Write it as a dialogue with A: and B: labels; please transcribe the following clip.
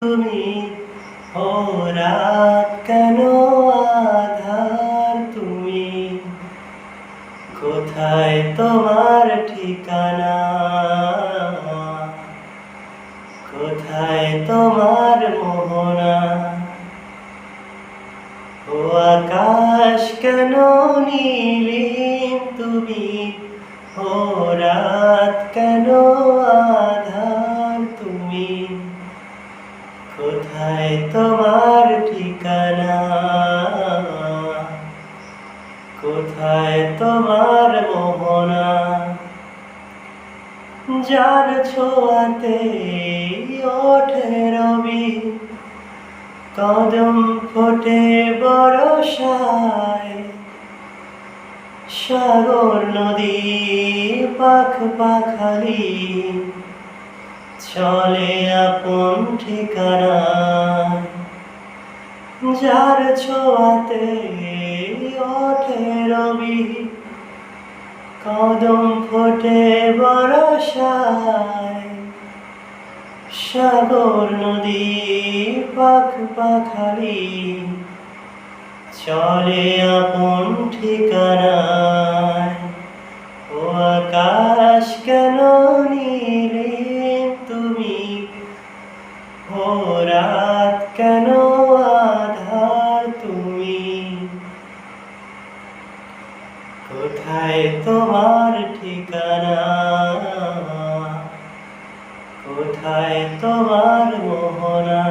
A: তুমি ও রাত কেন আধার তুমি, কোথায় তোমার ঠিকানা, কোথায় তোমার মোহনা। ও আকাশ কেন নীলিম তুমি, ও রাত কেন আধার তুমি, কোথায় তোমার ঠিকানা, কোথায় তোমার মোহনা। যার ছোঁয়াতে ওঠে রবি, কদম ফোটে বরষায়, সাগর নদী পাখ পাখালি চলে আপন ঠিকানায়। যার ছোঁয়াতে ওঠে রবি, কদম ফোটে বরষায়, সাগর নদী পাখ পাখালি চলে আপন ঠিকানায়। ও আকাশ কেন নীলিম তুমি, ও রাত কেন আধার তুমি, কোথায় তোমার ঠিকানা, কোথায় তোমার মোহনা।